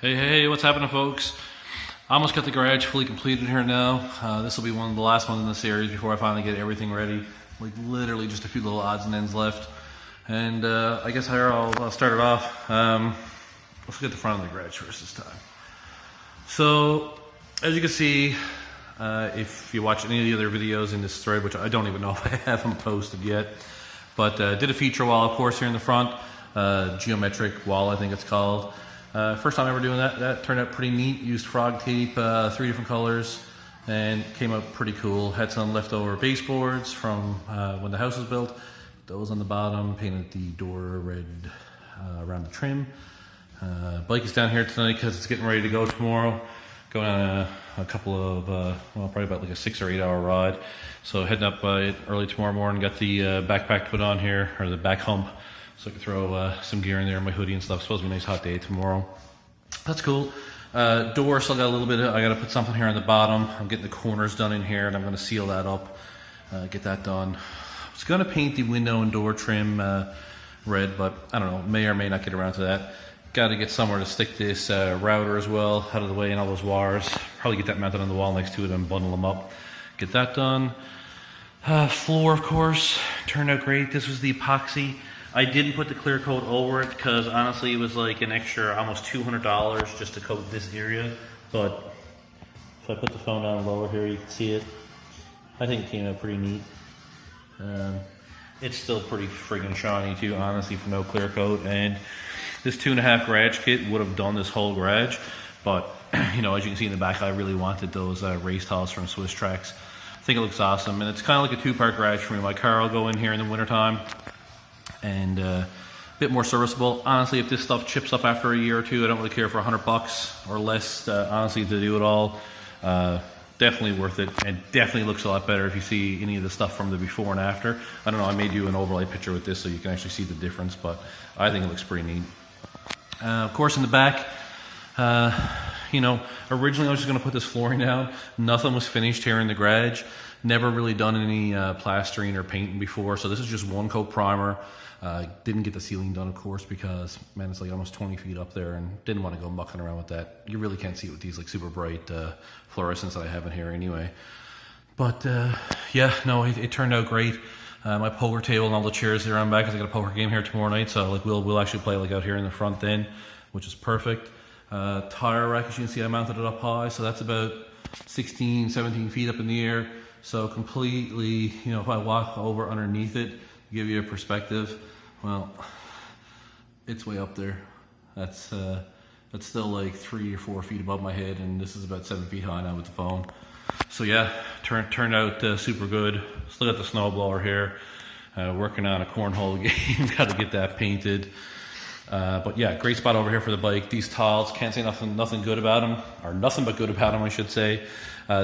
Hey, what's happening, folks? I almost got the garage fully completed here now. This will be one of the last ones in the series before I finally get everything ready. Like literally just a few little odds and ends left. And I guess here I'll start it off. Let's get the front of the garage first this time. So, as you can see, if you watch any of the other videos in this thread, which I don't even know if I have them posted yet, but did a feature wall, of course, here in the front. Geometric wall, I think it's called. First time ever doing that. That turned out pretty neat. Used frog tape, 3 different colors, and came out pretty cool. Had some leftover baseboards from when the house was built. Those on the bottom. Painted the door red around the trim. Bike is down here tonight because it's getting ready to go tomorrow. Going on a couple of, well, probably about like a 6 or 8 hour ride. So heading up early tomorrow morning. Got the backpack put on here, or the back hump. So I can throw some gear in there, my hoodie and stuff. It's supposed to be a nice hot day tomorrow. That's cool. Door still got a little bit of, I gotta put something here on the bottom. I'm getting the corners done in here and I'm gonna seal that up, get that done. I was gonna paint the window and door trim red, but I don't know, may or may not get around to that. Gotta get somewhere to stick this router as well, out of the way, and all those wires. Probably get that mounted on the wall next to it and bundle them up. Get that done. Floor, of course, turned out great. This was the epoxy. I didn't put the clear coat over it because honestly it was like an extra almost $200 just to coat this area. But if I put the phone down lower here, you can see it. I think it came out pretty neat. It's still pretty friggin' shiny too, honestly, for no clear coat. And this 2.5 garage kit would have done this whole garage. But you know, as you can see in the back, I really wanted those race tiles from SWISSTRAX. I think it looks awesome, and it's kind of like a 2-part garage for me. My car will go in here in the wintertime. And a bit more serviceable. Honestly, if this stuff chips up after a year or two, I don't really care for $100 or less, honestly, to do it all. Definitely worth it, and definitely looks a lot better if you see any of the stuff from the before and after. I don't know, I may do an overlay picture with this so you can actually see the difference, but I think it looks pretty neat. Of course, in the back, you know, originally I was just going to put this flooring down. Nothing was finished here in the garage. Never really done any plastering or painting before, so this is just 1-coat primer. Didn't get the ceiling done, of course, because, man, it's like almost 20 feet up there, and didn't want to go mucking around with that. You really can't see it with these like super bright fluorescents that I have in here anyway. But yeah, no, it turned out great. My poker table and all the chairs there on back, because I got a poker game here tomorrow night, so like we'll actually play like out here in the front then, which is perfect. Tire rack, as you can see, I mounted it up high, so that's about 16, 17 feet up in the air. So completely, you know, if I walk over underneath it, give you a perspective, well, it's way up there. That's still like 3 or 4 feet above my head, and this is about 7 feet high now with the phone. So yeah, turned out super good. Still got the snowblower here. Working on a cornhole game. Got to get that painted. But yeah, great spot over here for the bike. These tiles, can't say nothing good about them, or nothing but good about them, I should say.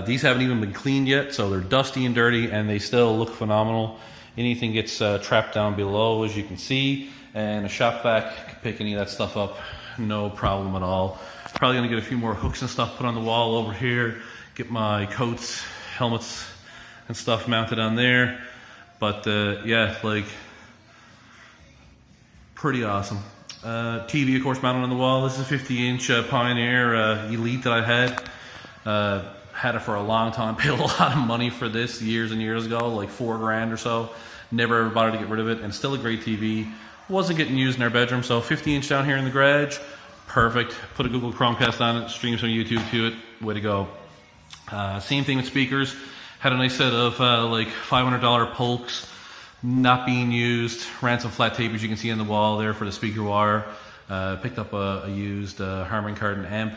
These haven't even been cleaned yet, so they're dusty and dirty, and they still look phenomenal. Anything gets trapped down below, as you can see, and a shop vac can pick any of that stuff up, no problem at all. Probably gonna get a few more hooks and stuff put on the wall over here, get my coats, helmets, and stuff mounted on there. But yeah, like, pretty awesome. TV, of course, mounted on the wall. This is a 50-inch Pioneer Elite that I had. Had it for a long time, paid a lot of money for this years and years ago, like $4 grand or so. Never ever bothered to get rid of it, and still a great TV. Wasn't getting used in our bedroom, so 50-inch down here in the garage, perfect. Put a Google Chromecast on it, stream some YouTube to it, way to go. Same thing with speakers. Had a nice set of like $500 Polks, not being used. Ran some flat tape, as you can see on the wall there, for the speaker wire. Picked up a used Harman Kardon amp.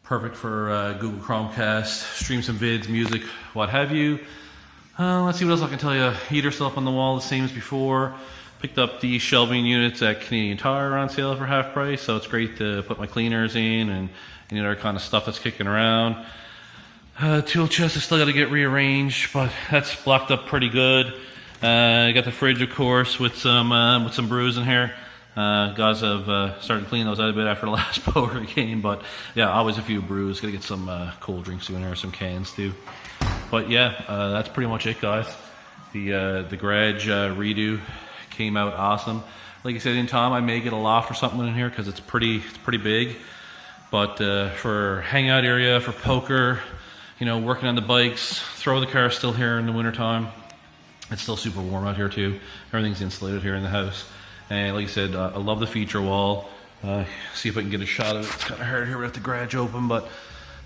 Perfect for Google Chromecast, stream some vids, music, what have you. Let's see what else I can tell you. Heater still up on the wall, the same as before. Picked up the shelving units at Canadian Tire on sale for half price, so it's great to put my cleaners in and any other kind of stuff that's kicking around. Tool chest is still got to get rearranged, but that's blocked up pretty good. Got the fridge, of course, with some brews in here. Guys have started cleaning those out a bit after the last poker game, but yeah, always a few brews. Gotta get some cold drinks in there, some cans too. But yeah, that's pretty much it, guys. The garage redo came out awesome. Like I said, in time I may get a loft or something in here because it's pretty big. But for hangout area, for poker, you know, working on the bikes, throw the car still here in the wintertime. It's still super warm out here too. Everything's insulated here in the house. And like I said, I love the feature wall. See if I can get a shot of it. It's kind of hard here without the garage open, but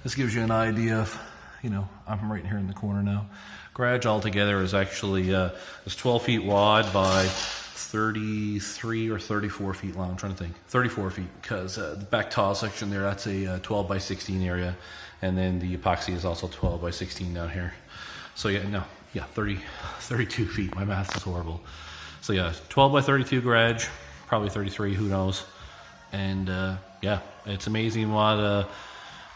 this gives you an idea of, you know, I'm right here in the corner now. Garage altogether is actually it's 12 feet wide by 33 or 34 feet long. I'm trying to think. 34 feet, because the back tile section there, that's a 12 by 16 area. And then the epoxy is also 12 by 16 down here. So yeah, no, yeah, 32 feet. My math is horrible. So yeah, 12 by 32 garage, probably 33, who knows. And yeah, it's amazing what a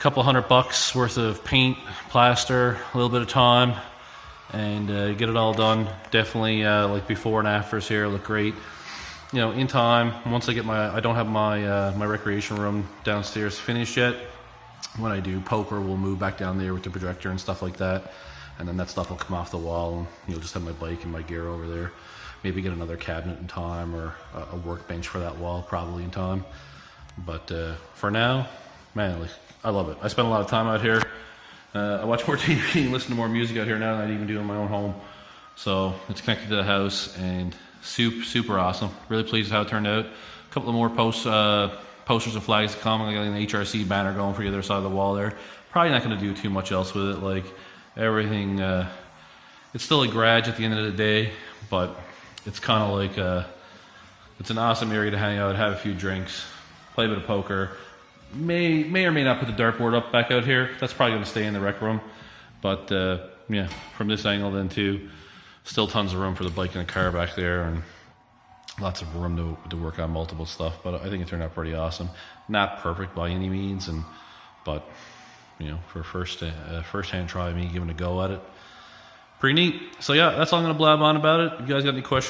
couple $100 worth of paint, plaster, a little bit of time, and get it all done. Definitely like before and afters here look great. You know, in time, once I get I don't have my my recreation room downstairs finished yet. When I do, poker will move back down there with the projector and stuff like that. And then that stuff will come off the wall, and you'll just have my bike and my gear over there. Maybe get another cabinet in time, or a workbench for that wall probably in time. But for now, man, like, I love it. I spend a lot of time out here. I watch more TV and listen to more music out here now than I even do in my own home. So it's connected to the house, and super awesome. Really pleased with how it turned out. A couple of more posters and flags to come. I got an HRC banner going for the other side of the wall there. Probably not going to do too much else with it. Like everything, it's still a garage at the end of the day, but it's kind of like it's an awesome area to hang out, have a few drinks, play a bit of poker. May or may not put the dartboard up back out here. That's probably going to stay in the rec room. But yeah, from this angle then too, still tons of room for the bike and the car back there, and lots of room to work on multiple stuff. But I think it turned out pretty awesome. Not perfect by any means, but you know, for first-hand try, me giving a go at it, pretty neat. So yeah, that's all I'm going to blab on about it. You guys got any questions?